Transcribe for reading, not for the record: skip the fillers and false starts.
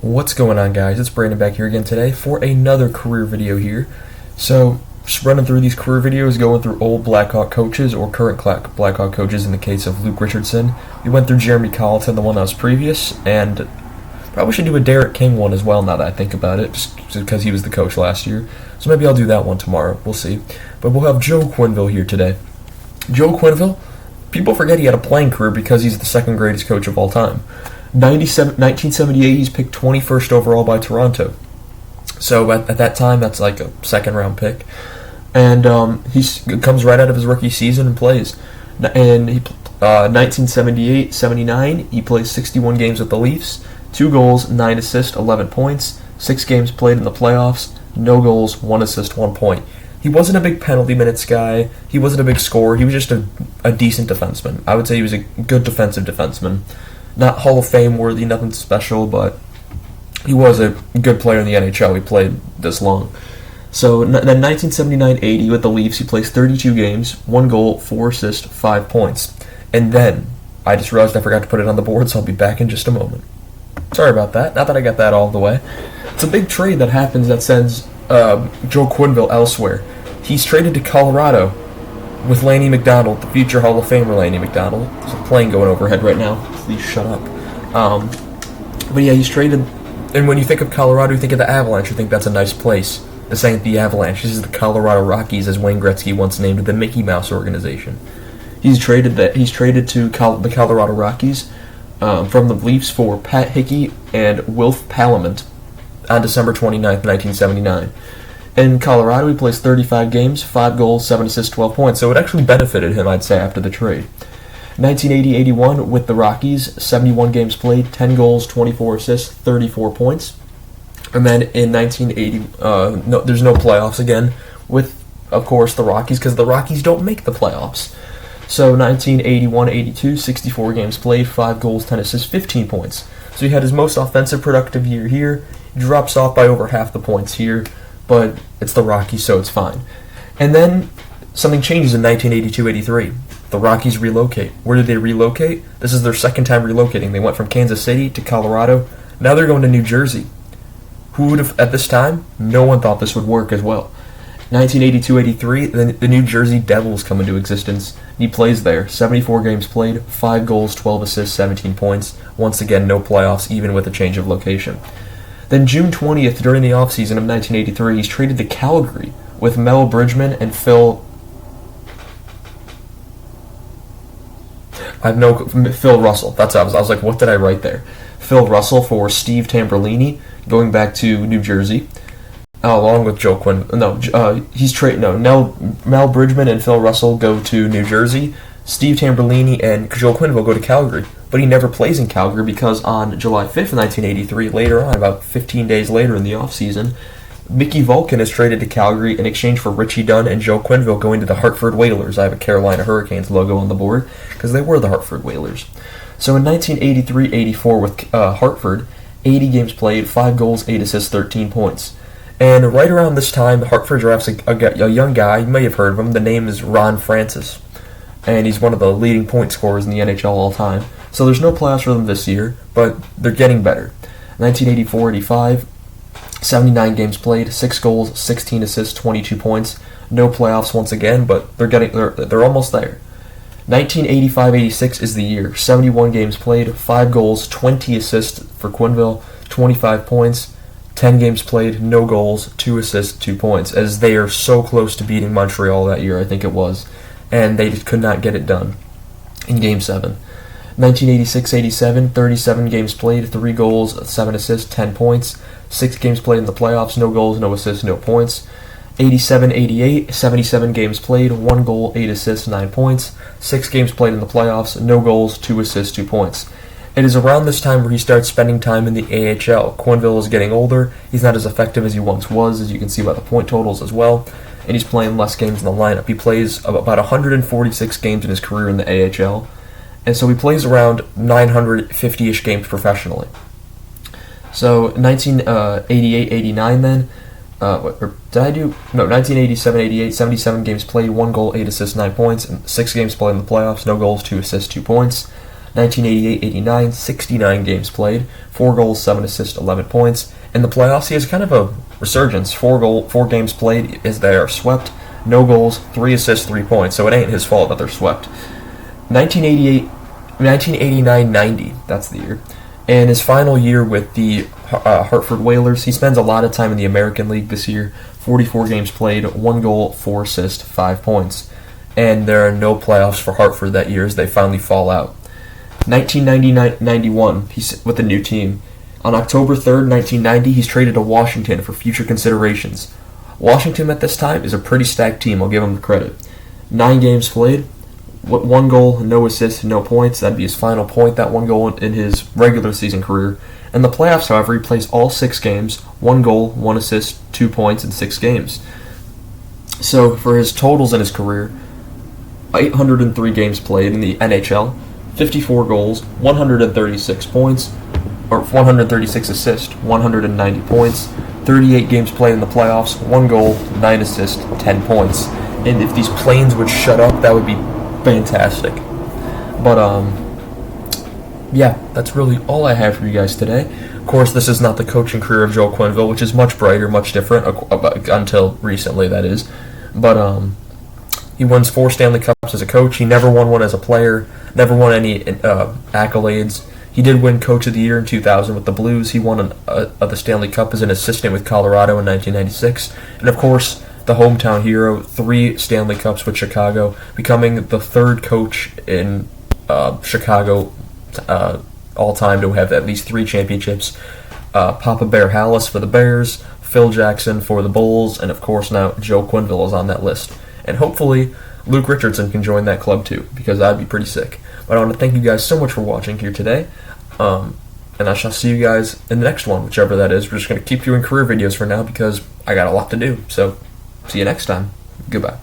What's going on, guys? It's Brandon back here again today for another career video here. So, just running through these career videos, going through old Blackhawk coaches or current Blackhawk coaches in the case of Luke Richardson. We went through Jeremy Colleton, the one that was previous, and probably should do a Derek King one as well now that I think about it, just because he was the coach last year. So maybe I'll do that one tomorrow. We'll see. But we'll have Joe Quennville here today. Joe Quennville, people forget he had a playing career because he's the second greatest coach of all time. 1978, he's picked 21st overall by Toronto. So at that time, that's like a second-round pick. And he comes right out of his rookie season and plays. And 1978-79, he plays 61 games with the Leafs, 2 goals, 9 assists, 11 points, 6 games played in the playoffs, no goals, 1 assist, 1 point. He wasn't a big penalty minutes guy. He wasn't a big scorer. He was just a decent defenseman. I would say he was a good defensive defenseman. Not Hall of Fame worthy, nothing special, but he was a good player in the NHL. He played this long. So then 1979-80 with the Leafs, he plays 32 games, 1 goal, 4 assists, 5 points. And then, I just realized I forgot to put it on the board, so I'll be back in just a moment. Sorry about that. Not that I got that all the way. It's a big trade that happens that sends Joe Quennville elsewhere. He's traded to Colorado with Lanny McDonald, the future Hall of Famer Lanny McDonald. There's a plane going overhead right now. Please shut up. But yeah, he's traded. And when you think of Colorado, you think of the Avalanche. You think that's a nice place. This ain't the Avalanche. This is the Colorado Rockies, as Wayne Gretzky once named the Mickey Mouse organization. He's traded to the Colorado Rockies from the Leafs for Pat Hickey and Wilf Palament on December 29th, 1979. In Colorado, he plays 35 games, 5 goals, 7 assists, 12 points. So it actually benefited him, I'd say, after the trade. 1980-81 with the Rockies, 71 games played, 10 goals, 24 assists, 34 points. And then in 1980, there's no playoffs again with, of course, the Rockies, because the Rockies don't make the playoffs. So 1981-82, 64 games played, 5 goals, 10 assists, 15 points. So he had his most offensive productive year here. He drops off by over half the points here, but it's the Rockies, so it's fine. And then something changes in 1982-83. The Rockies relocate. Where did they relocate? This is their second time relocating. They went from Kansas City to Colorado. Now they're going to New Jersey. Who would have, at this time, no one thought this would work as well. 1982-83, the New Jersey Devils come into existence. He plays there. 74 games played, 5 goals, 12 assists, 17 points. Once again, no playoffs, even with a change of location. Then June 20th, during the offseason of 1983, he's traded to Calgary with Mel Bridgman and Phil Russell. That's what I was like, what did I write there? Phil Russell for Steve Tamberlini, going back to New Jersey, along with Joe Quinn. Mel Bridgman and Phil Russell go to New Jersey. Steve Tamberlini and Joe Quennville go to Calgary, but he never plays in Calgary because on July 5th, 1983, later on, about 15 days later in the offseason, Mickey Vulcan is traded to Calgary in exchange for Richie Dunn and Joe Quennville going to the Hartford Whalers. I have a Carolina Hurricanes logo on the board because they were the Hartford Whalers. So in 1983-84 with Hartford, 80 games played, 5 goals, 8 assists, 13 points. And right around this time, Hartford drafts a young guy. You may have heard of him. The name is Ron Francis. And he's one of the leading point scorers in the NHL all time. So there's no playoffs for them this year, but they're getting better. 1984-85, 79 games played, 6 goals, 16 assists, 22 points. No playoffs once again, but they're almost there. 1985-86 is the year. 71 games played, 5 goals, 20 assists for Quennville, 25 points, 10 games played, no goals, 2 assists, 2 points, as they are so close to beating Montreal that year, I think it was, and they just could not get it done in Game 7. 1986-87, 37 games played, 3 goals, 7 assists, 10 points, 6 games played in the playoffs, no goals, no assists, no points. 87-88, 77 games played, 1 goal, 8 assists, 9 points, 6 games played in the playoffs, no goals, 2 assists, 2 points. It is around this time where he starts spending time in the AHL. Quennville is getting older, he's not as effective as he once was, as you can see by the point totals as well, and he's playing less games in the lineup. He plays about 146 games in his career in the AHL, and so he plays around 950-ish games professionally. So 1988-89 then, 1987-88, 77 games played, 1 goal, 8 assists, 9 points, and 6 games played in the playoffs, no goals, 2 assists, 2 points. 1988-89, 69 games played, 4 goals, 7 assists, 11 points. In the playoffs, he has kind of a resurgence. 4 games played as they are swept, no goals, 3 assists, 3 points. So it ain't his fault that they're swept. 1989-90, that's the year. And his final year with the Hartford Whalers, he spends a lot of time in the American League this year. 44 games played, 1 goal, 4 assists, 5 points. And there are no playoffs for Hartford that year as they finally fall out. 1990-91, he's with a new team. On October 3rd, 1990, he's traded to Washington for future considerations. Washington at this time is a pretty stacked team, I'll give him the credit. 9 games played, 1 goal, no assists, no points. That'd be his final point, that 1 goal in his regular season career. In the playoffs, however, he plays all 6 games, 1 goal, 1 assist, 2 points in 6 games. So for his totals in his career, 803 games played in the NHL, 54 goals, 136 points, or 136 assists, 190 points, 38 games played in the playoffs, 1 goal, 9 assists, 10 points. And if these planes would shut up, that would be fantastic. But yeah, that's really all I have for you guys today. Of course, this is not the coaching career of Joe Quennville, which is much brighter, much different, until recently, that is. But he wins 4 Stanley Cups as a coach. He never won one as a player, never won any accolades. He did win Coach of the Year in 2000 with the Blues. He won the Stanley Cup as an assistant with Colorado in 1996. And of course, the hometown hero, 3 Stanley Cups with Chicago, becoming the 3rd coach in Chicago all time to have at least 3 championships. Papa Bear Hallis for the Bears, Phil Jackson for the Bulls, and of course now Joe Quennville is on that list. And hopefully Luke Richardson can join that club too, because that'd be pretty sick. But I want to thank you guys so much for watching here today. And I shall see you guys in the next one, whichever that is. We're just going to keep doing career videos for now because I got a lot to do. So see you next time. Goodbye.